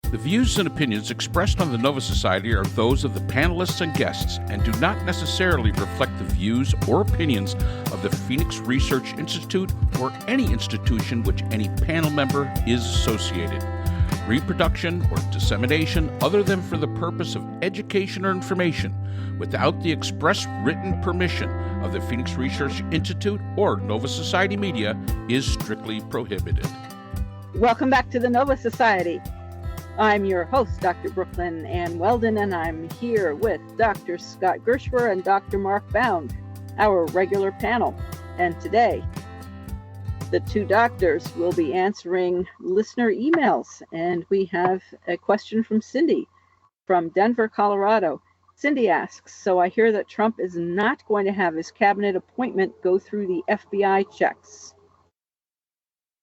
The views and opinions expressed on the Nova Society are those of the panelists and guests and do not necessarily reflect the views or opinions of the Phoenix Research Institute or any institution which any panel member is associated. Reproduction or dissemination other than for the purpose of education or information without the express written permission of the Phoenix Research Institute or Nova Society Media is strictly prohibited. Welcome back to the Nova Society. I'm your host, Dr. Brooklyn Ann Weldon, and I'm here with Dr. Scott Gershwer and Dr. Mark Bound, our regular panel. And today, the two doctors will be answering listener emails. And we have a question from Cindy from Denver, Colorado. Cindy asks, so I hear that Trump is not going to have his cabinet appointment go through the FBI checks.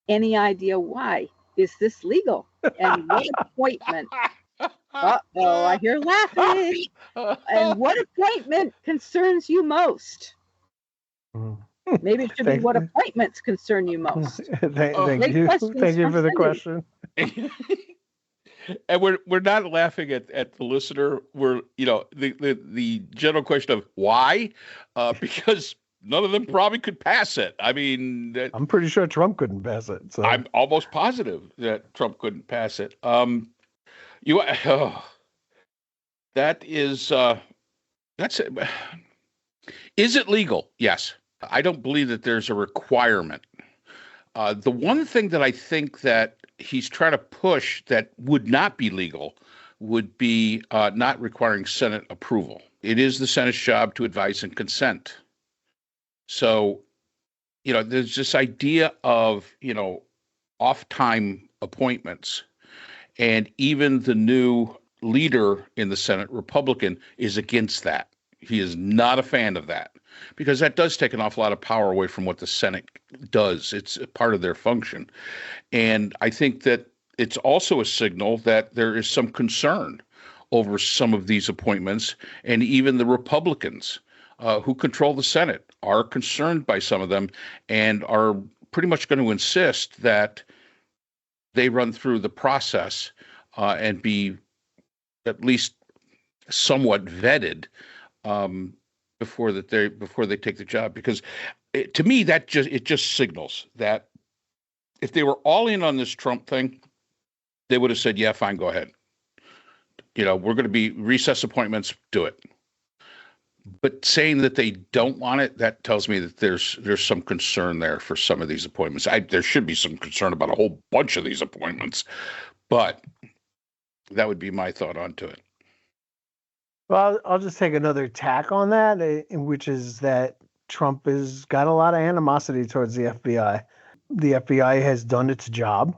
Any idea why? Is this legal? And what appointment? Uh-oh, I hear laughing. And what appointment concerns you most? Maybe it should be what appointments concern you most. Thank you. Thank you for the question. And we're not laughing at the listener. We're, the general question of why, because none of them probably could pass it. I mean, I'm pretty sure Trump couldn't pass it. So. I'm almost positive that Trump couldn't pass it. That's it. Is it legal? Yes. I don't believe that there's a requirement. The one thing that I think that he's trying to push that would not be legal would be not requiring Senate approval. It is the Senate's job to advise and consent. So, there's this idea of, off-time appointments. And even the new leader in the Senate, Republican, is against that. He is not a fan of that because that does take an awful lot of power away from what the Senate does. It's a part of their function. And I think that it's also a signal that there is some concern over some of these appointments, and even the Republicans who control the Senate are concerned by some of them and are pretty much going to insist that they run through the process and be at least somewhat vetted before they take the job. Because to me, it just signals that if they were all in on this Trump thing, they would have said, "Yeah, fine, go ahead. We're going to be recess appointments, do it." But saying that they don't want it, that tells me that there's some concern there for some of these appointments. There should be some concern about a whole bunch of these appointments, but that would be my thought onto it. Well, I'll just take another tack on that, which is that Trump has got a lot of animosity towards the FBI. The FBI has done its job,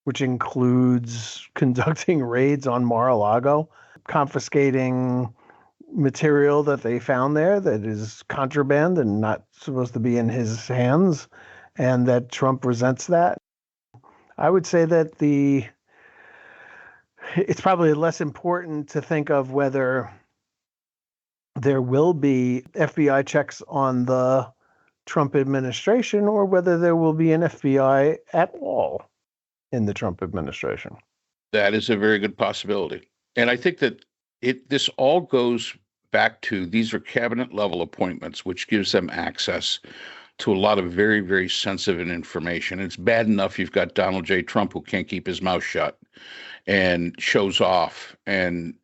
which includes conducting raids on Mar-a-Lago, confiscating material that they found there that is contraband and not supposed to be in his hands, and that Trump resents that. I would say that it's probably less important to think of whether there will be FBI checks on the Trump administration or whether there will be an FBI at all in the Trump administration. That is a very good possibility. And I think that this all goes back to these are cabinet level appointments, which gives them access to a lot of very, very sensitive information. It's bad enough you've got Donald J. Trump who can't keep his mouth shut and shows off and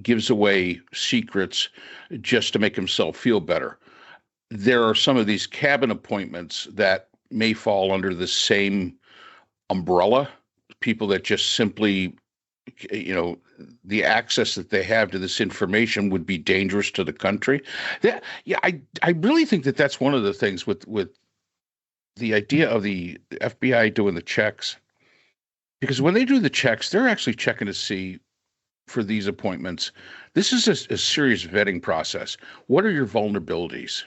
gives away secrets just to make himself feel better. There are some of these cabinet appointments that may fall under the same umbrella, people that just simply, the access that they have to this information would be dangerous to the country. I really think that that's one of the things with the idea of the FBI doing the checks, because when they do the checks, they're actually checking to see for these appointments. This is a serious vetting process. What are your vulnerabilities?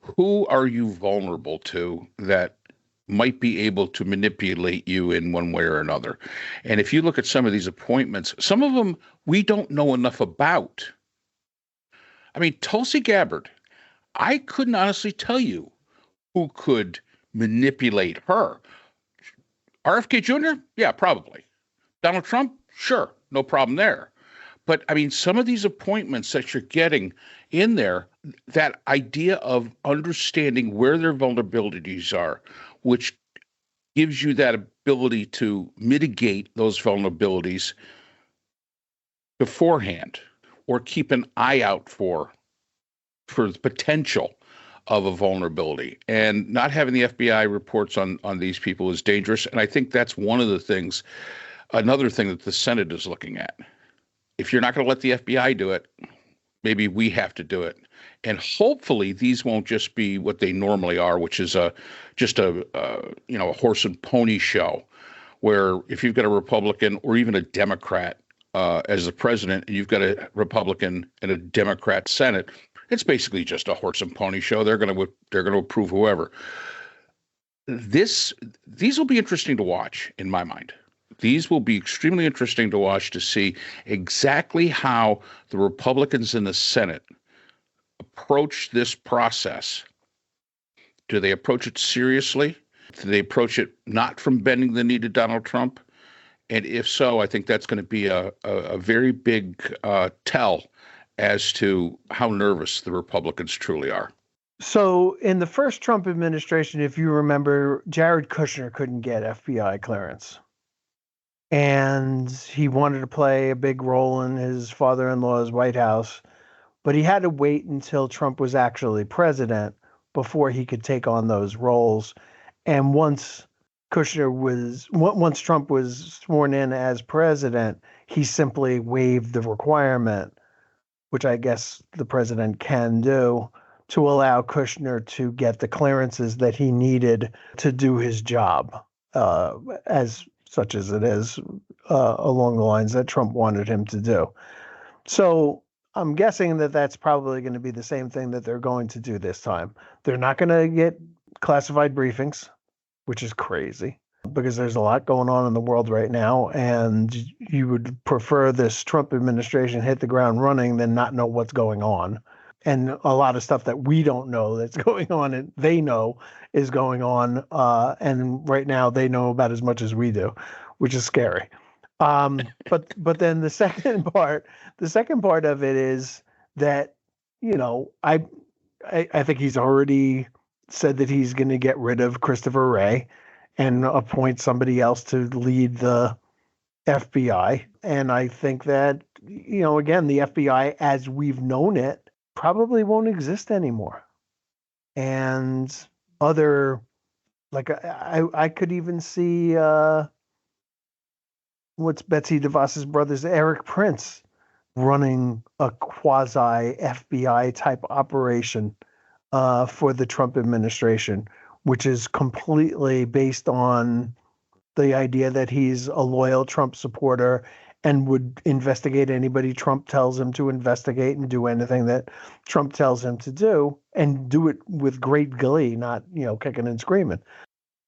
Who are you vulnerable to that might be able to manipulate you in one way or another? And if you look at some of these appointments, some of them we don't know enough about. I mean, Tulsi Gabbard, I couldn't honestly tell you who could manipulate her. RFK Jr.? Yeah, probably. Donald Trump, sure, no problem there. But I mean, some of these appointments that you're getting in there, that idea of understanding where their vulnerabilities are, which gives you that ability to mitigate those vulnerabilities beforehand or keep an eye out for the potential of a vulnerability. And not having the FBI reports on these people is dangerous. And I think that's one of the things, another thing that the Senate is looking at. If you're not going to let the FBI do it, maybe we have to do it. And hopefully these won't just be what they normally are, which is just a horse and pony show, where if you've got a Republican or even a Democrat as the president, and you've got a Republican and a Democrat Senate, it's basically just a horse and pony show. They're going to approve whoever. These will be interesting to watch, in my mind. These will be extremely interesting to watch to see exactly how the Republicans in the Senate approach this process. Do they approach it seriously? Do they approach it not from bending the knee to Donald Trump? And if so, I think that's going to be a very big tell as to how nervous the Republicans truly are. So in the first Trump administration, if you remember, Jared Kushner couldn't get FBI clearance. And he wanted to play a big role in his father-in-law's White House, but he had to wait until Trump was actually president before he could take on those roles. And once Trump was sworn in as president, he simply waived the requirement, which I guess the president can do, to allow Kushner to get the clearances that he needed to do his job, as such as it is, along the lines that Trump wanted him to do. So I'm guessing that that's probably going to be the same thing that they're going to do this time. They're not going to get classified briefings, which is crazy, because there's a lot going on in the world right now, and you would prefer this Trump administration hit the ground running than not know what's going on. And a lot of stuff that we don't know that's going on and they know is going on. And right now they know about as much as we do, which is scary. But then the second part of it is that, I think he's already said that he's going to get rid of Christopher Wray and appoint somebody else to lead the FBI. And I think that, again, the FBI as we've known it probably won't exist anymore. And other, like, I could even see what's Betsy DeVos's brother's Eric Prince running a quasi FBI type operation for the Trump administration, which is completely based on the idea that he's a loyal Trump supporter and would investigate anybody Trump tells him to investigate and do anything that Trump tells him to do, and do it with great glee, not, kicking and screaming.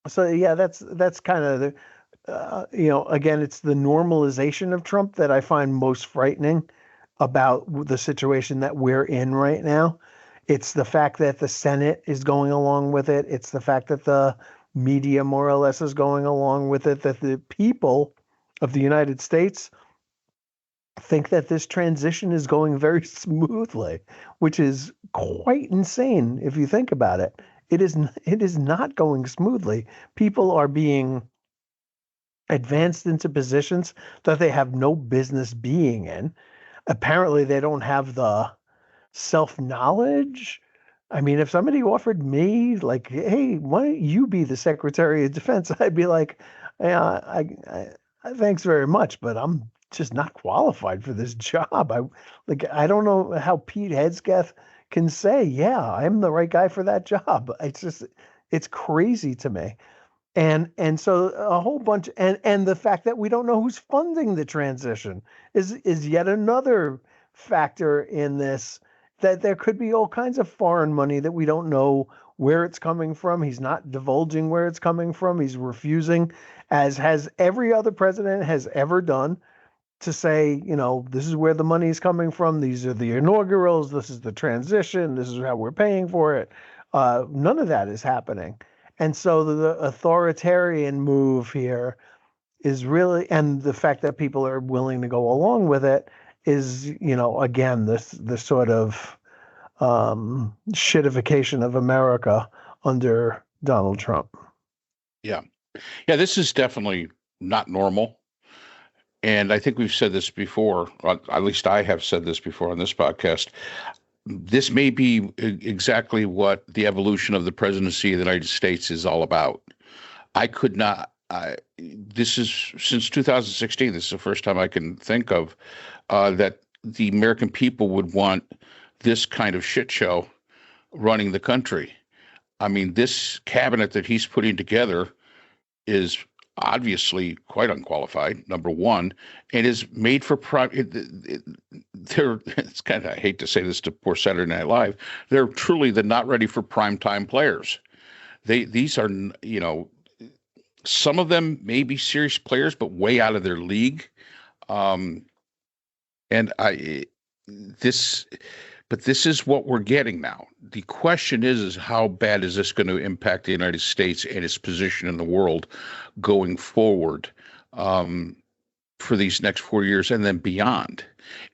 So yeah, that's kind of the, again, it's the normalization of Trump that I find most frightening about the situation that we're in right now. It's the fact that the Senate is going along with it. It's the fact that the media more or less is going along with it, that the people of the United States think that this transition is going very smoothly, which is quite insane if you think about it. It is not going smoothly. People are being advanced into positions that they have no business being in. Apparently, they don't have the self-knowledge. I mean, if somebody offered me, like, hey, why don't you be the Secretary of Defense? I'd be like, yeah, I thanks very much, but I'm just not qualified for this job. I don't know how Pete Hegseth can say, yeah, I'm the right guy for that job. It's crazy to me. And so a whole bunch, and the fact that we don't know who's funding the transition is yet another factor in this, that there could be all kinds of foreign money that we don't know where it's coming from. He's not divulging where it's coming from. He's refusing, as has every other president has ever done, to say, this is where the money is coming from. These are the inaugurals. This is the transition. This is how we're paying for it. None of that is happening. And so the authoritarian move here is really, and the fact that people are willing to go along with it is, again, the sort of shitification of America under Donald Trump. Yeah. Yeah, this is definitely not normal. And I think we've said this before, or at least I have said this before on this podcast. This may be exactly what the evolution of the presidency of the United States is all about. This is since 2016, this is the first time I can think of that the American people would want this kind of shit show running the country. I mean, this cabinet that he's putting together is obviously quite unqualified, number one, and is made for prime. It's kind of, I hate to say this to poor Saturday Night Live, they're truly the not ready for primetime players. These are, some of them may be serious players, but way out of their league. This is what we're getting now. The question is how bad is this going to impact the United States and its position in the world going forward for these next 4 years and then beyond?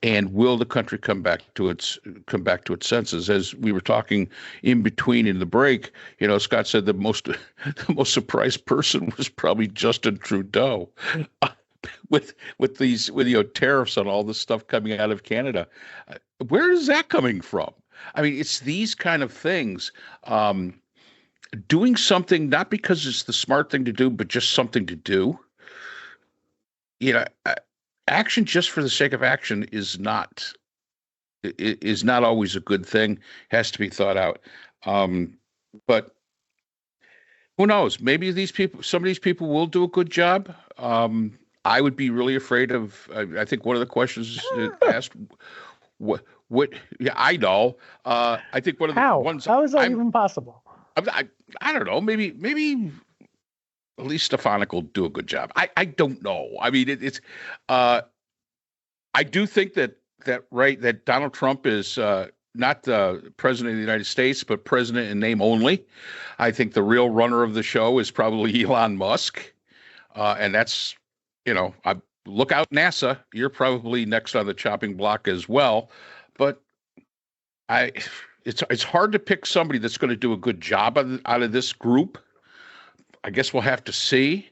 And will the country come back to its senses? As we were talking in between in the break, Scott said the most surprised person was probably Justin Trudeau. With tariffs on all this stuff coming out of Canada. Where is that coming from? I mean, it's these kind of things. Doing something not because it's the smart thing to do, but just something to do. Action just for the sake of action is not always a good thing. Has to be thought out. But who knows? Maybe some of these people will do a good job. I would be really afraid of. I think one of the questions asked, what? Yeah, I know. I think one of the ones. How is that even possible? I don't know. Maybe at least Stefanik will do a good job. I don't know. I mean, it's. I do think that Donald Trump is not the president of the United States, but president in name only. I think the real runner of the show is probably Elon Musk, and that's. Look out, NASA. You're probably next on the chopping block as well. But it's hard to pick somebody that's going to do a good job out of this group. I guess we'll have to see.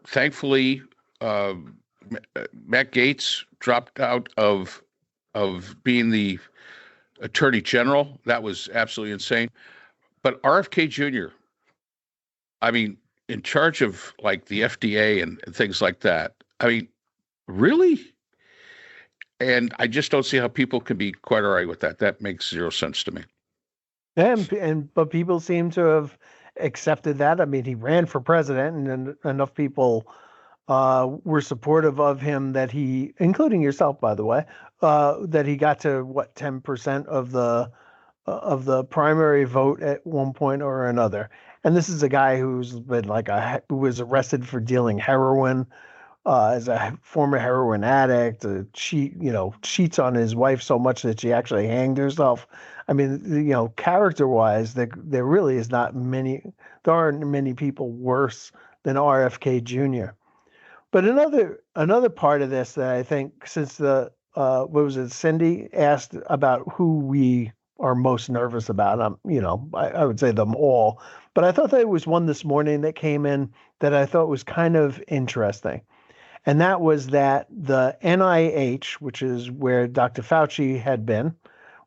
Thankfully, Matt Gaetz dropped out of being the Attorney General. That was absolutely insane. But RFK Jr., I mean, in charge of like the FDA and things like that. I mean, really? And I just don't see how people can be quite all right with that. That makes zero sense to me. But people seem to have accepted that. I mean, he ran for president, and enough people were supportive of him that he, including yourself, by the way, that he got to 10% of the primary vote at one point or another. And this is a guy who's been who was arrested for dealing heroin, as a former heroin addict. Cheats on his wife so much that she actually hanged herself. I mean, character-wise, there really is not many. There aren't many people worse than RFK Jr. But another part of this that I think, since Cindy asked about who we are most nervous about. I would say them all. But I thought there was one this morning that came in that I thought was kind of interesting. And that was that the NIH, which is where Dr. Fauci had been,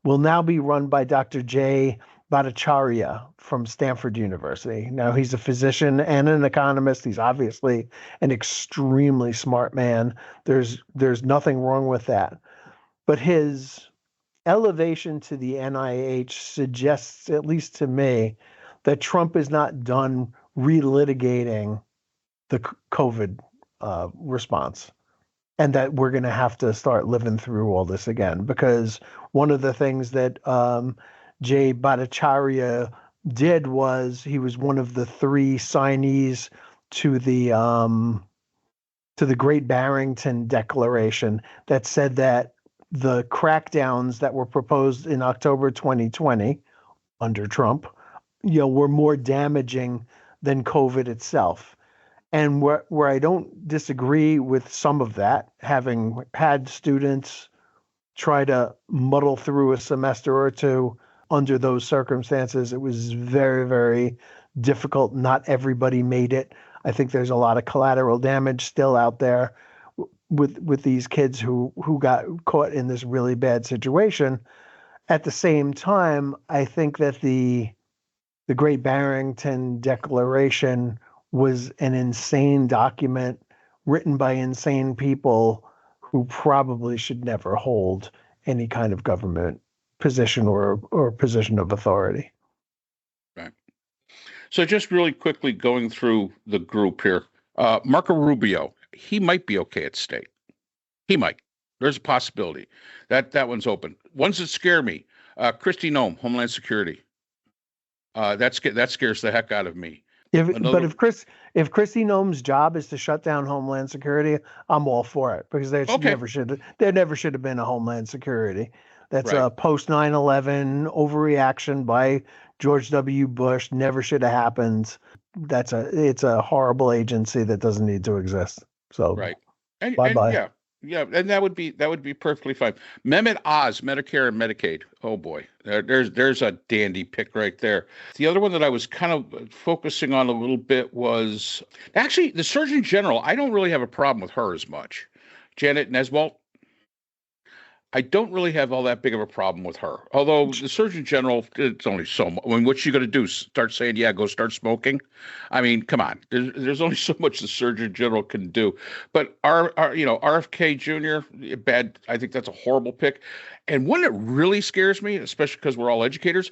will now be run by Dr. Jay Bhattacharya from Stanford University. Now, he's a physician and an economist. He's obviously an extremely smart man. There's nothing wrong with that. But his elevation to the NIH suggests, at least to me, that Trump is not done relitigating the COVID response, and that we're going to have to start living through all this again. Because one of the things that Jay Bhattacharya did was he was one of the 3 signees to the Great Barrington Declaration that said that the crackdowns that were proposed in October 2020 under Trump, were more damaging than COVID itself. And where I don't disagree with some of that, having had students try to muddle through a semester or two under those circumstances, it was very, very difficult. Not everybody made it. I think there's a lot of collateral damage still out there with these kids who got caught in this really bad situation. At the same time, I think that the Great Barrington Declaration was an insane document written by insane people who probably should never hold any kind of government position or position of authority. Right. So just really quickly going through the group here, Marco Rubio, he might be okay at state. He might. There's a possibility. That one's open. Ones that scare me, Kristi Noem, Homeland Security. That scares the heck out of me. If Kristi Noem's job is to shut down Homeland Security, I'm all for it, because there never should have been a Homeland Security. That's a post 9/11 overreaction by George W. Bush. Never should have happened. It's a horrible agency that doesn't need to exist. So right. Bye. Yeah, and that would be perfectly fine. Mehmet Oz, Medicare and Medicaid. Oh boy, there's a dandy pick right there. The other one that I was kind of focusing on a little bit was actually the Surgeon General. I don't really have a problem with her as much. Janet Neswalt. I don't really have all that big of a problem with her. Although the Surgeon General, it's only so much. I mean, what's she going to do? Start saying, yeah, go start smoking? I mean, come on. There's only so much the Surgeon General can do. But RFK Jr., bad. I think that's a horrible pick. And one that really scares me, especially because we're all educators,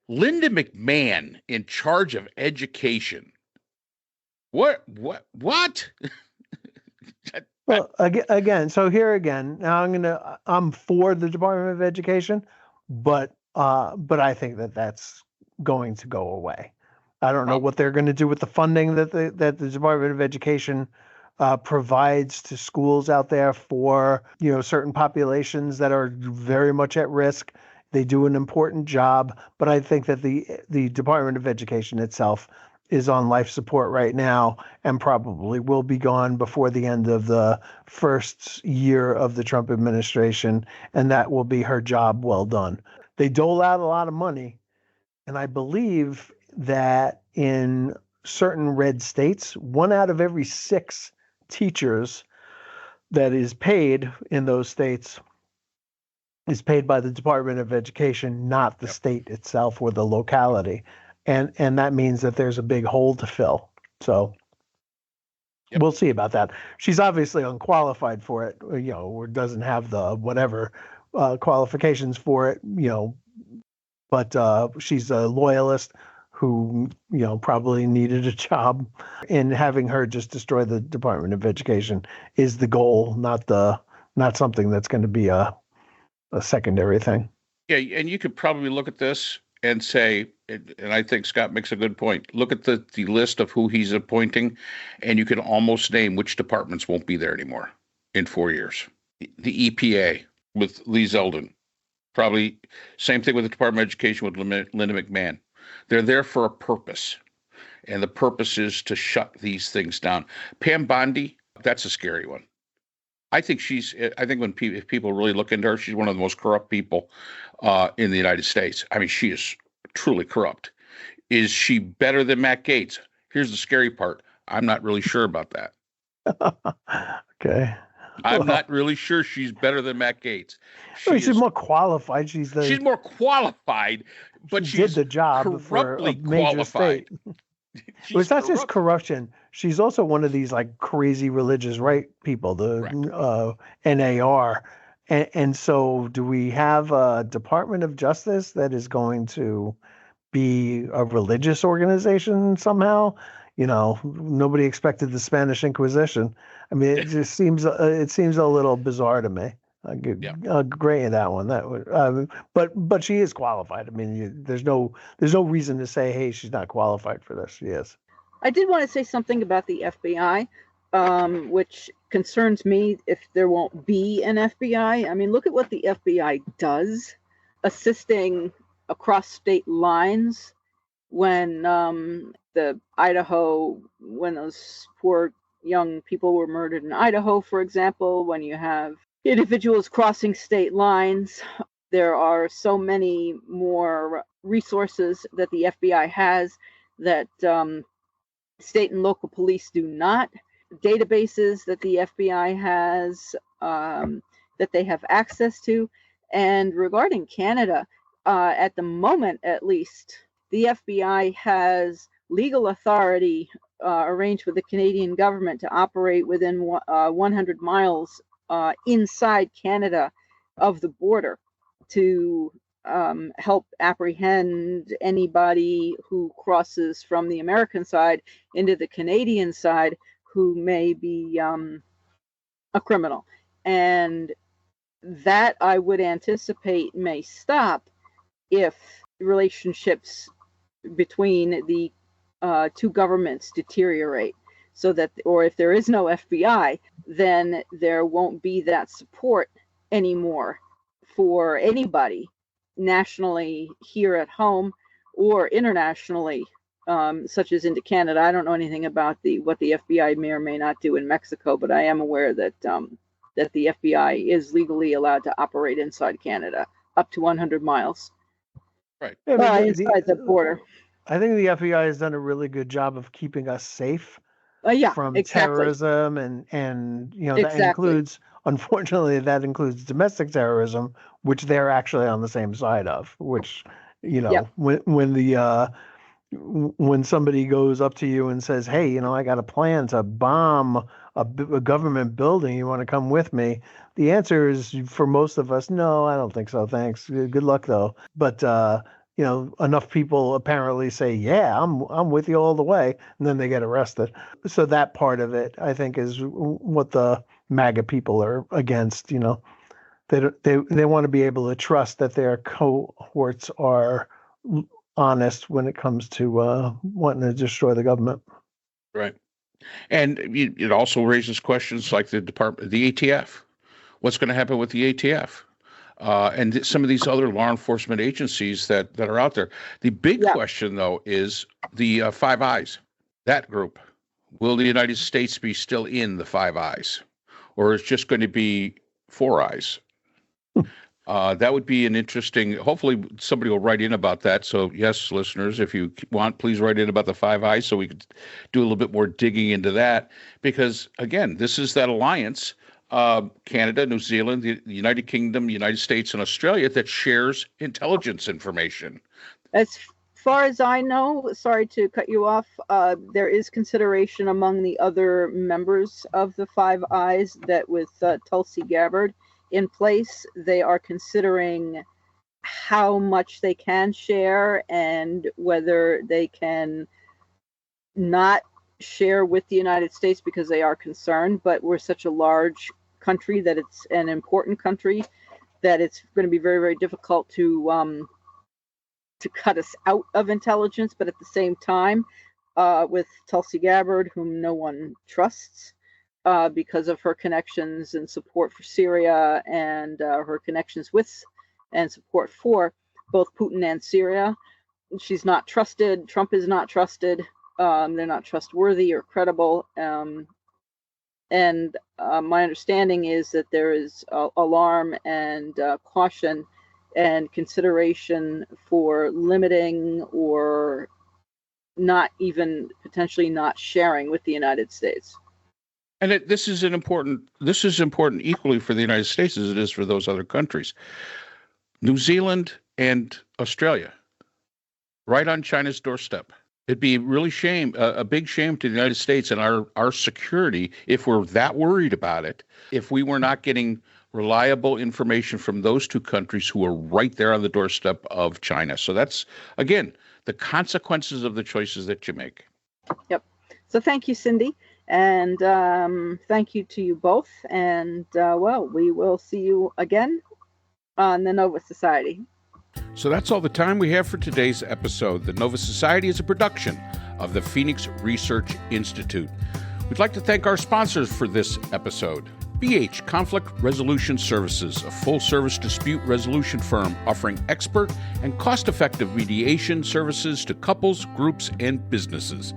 Linda McMahon in charge of education. What? Well, again, so here again, now I'm for the Department of Education, but I think that's going to go away. I don't know what they're going to do with the funding that the Department of Education provides to schools out there for, certain populations that are very much at risk. They do an important job, but I think that the Department of Education itself is on life support right now and probably will be gone before the end of the first year of the Trump administration, and that will be her job well done. They dole out a lot of money, and I believe that in certain red states, 1 out of every 6 teachers that is paid in those states is paid by the Department of Education, not the state itself or the locality. And that means that there's a big hole to fill. So we'll see about that. She's obviously unqualified for it, or doesn't have the whatever qualifications for it, but she's a loyalist who, probably needed a job, and having her just destroy the Department of Education is the goal, not something that's going to be a secondary thing. Yeah, and you could probably look at this and say, and I think Scott makes a good point, look at the list of who he's appointing, and you can almost name which departments won't be there anymore in 4 years. The EPA with Lee Zeldin. Probably same thing with the Department of Education with Linda McMahon. They're there for a purpose, and the purpose is to shut these things down. Pam Bondi, that's a scary one. I think when if people really look into her, she's one of the most corrupt people in the United States. I mean, she is truly corrupt. Is she better than Matt Gaetz? Here's the scary part. I'm not really sure about that. Okay. I'm not really sure she's better than Matt Gaetz. She's more qualified. She's more qualified, but she did the job for a major state. It's not just corruption. She's also one of these like crazy religious right people, the NAR. And so do we have a Department of Justice that is going to be a religious organization somehow? Nobody expected the Spanish Inquisition. I mean, it just seems a little bizarre to me. I agree with that one. That would, but she is qualified. I mean, there's no reason to say, hey, she's not qualified for this. She is. I did want to say something about the FBI, which concerns me if there won't be an FBI. I mean, look at what the FBI does, assisting across state lines when the Idaho, when those poor young people were murdered in Idaho, for example, when you have individuals crossing state lines. There are so many more resources that the FBI has that state and local police do not. Databases that the FBI has that they have access to. And regarding Canada, at the moment at least, the FBI has legal authority arranged with the Canadian government to operate within 100 miles inside Canada of the border to help apprehend anybody who crosses from the American side into the Canadian side who may be a criminal. And that I would anticipate may stop if relationships between the two governments deteriorate. So that, or if there is no FBI, then there won't be that support anymore for anybody nationally here at home or internationally, such as into Canada. I don't know anything about what the FBI may or may not do in Mexico, but I am aware that that the FBI is legally allowed to operate inside Canada up to 100 miles. Right. Inside the border. I think the FBI has done a really good job of keeping us safe from exactly. terrorism, and that includes, unfortunately, that includes domestic terrorism, which they're actually on the same side of. Which, when somebody goes up to you and says, "Hey, I got a plan to bomb a government building. You want to come with me?" The answer is, for most of us, no, I don't think so. Thanks. Good luck, though. But enough people apparently say, "Yeah, I'm with you all the way," and then they get arrested. So that part of it, I think, is what the MAGA people are against. They want to be able to trust that their cohorts are honest when it comes to wanting to destroy the government. Right. And it also raises questions like the ATF. What's going to happen with the ATF? And some of these other law enforcement agencies that are out there. The big question, though, is the Five Eyes, that group. Will the United States be still in the Five Eyes? Or is it just going to be Four Eyes? That would be an interesting, hopefully somebody will write in about that. So yes, listeners, if you want, please write in about the Five Eyes so we could do a little bit more digging into that. Because again, this is that alliance, Canada, New Zealand, the United Kingdom, United States, and Australia that shares intelligence information. As far as I know, sorry to cut you off, there is consideration among the other members of the Five Eyes that with Tulsi Gabbard in place, they are considering how much they can share and whether they can not share with the United States because they are concerned, but we're such a large country that it's an important country that it's going to be very, very difficult to cut us out of intelligence. But at the same time, with Tulsi Gabbard, whom no one trusts, because of her connections and support for Syria and her connections with and support for both Putin and Syria. She's not trusted. Trump is not trusted. They're not trustworthy or credible. And my understanding is that there is alarm and caution and consideration for limiting or not even potentially not sharing with the United States. And this is important equally for the United States as it is for those other countries. New Zealand and Australia, right on China's doorstep. It'd be really a big shame to the United States and our security if we're that worried about it, if we were not getting reliable information from those two countries who are right there on the doorstep of China. So that's, again, the consequences of the choices that you make. Yep. So thank you, Cindy. And thank you to you both. And we will see you again on the Nova Society. So that's all the time we have for today's episode. The Nova Society is a production of the Phoenix Research Institute. We'd like to thank our sponsors for this episode: BH Conflict Resolution Services, a full-service dispute resolution firm offering expert and cost-effective mediation services to couples, groups, and businesses.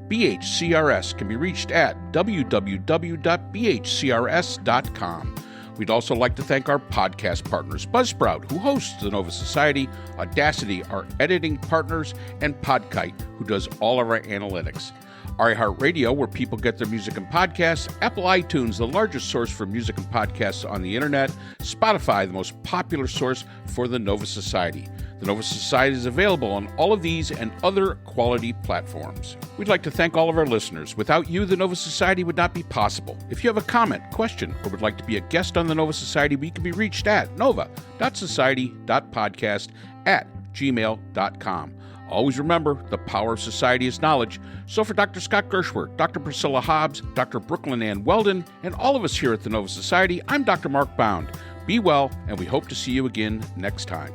BHCRS can be reached at www.bhcrs.com. We'd also like to thank our podcast partners, Buzzsprout, who hosts the Nova Society, Audacity, our editing partners, and Podkite, who does all of our analytics. IHeart Radio, where people get their music and podcasts, Apple iTunes, the largest source for music and podcasts on the internet, Spotify, the most popular source for the Nova Society. The Nova Society is available on all of these and other quality platforms. We'd like to thank all of our listeners. Without you, the Nova Society would not be possible. If you have a comment, question, or would like to be a guest on the Nova Society, we can be reached at nova.society.podcast@gmail.com. Always remember, the power of society is knowledge. So for Dr. Scott Gershwer, Dr. Priscilla Hobbs, Dr. Brooklyn Ann Weldon, and all of us here at the Nova Society, I'm Dr. Mark Bound. Be well, and we hope to see you again next time.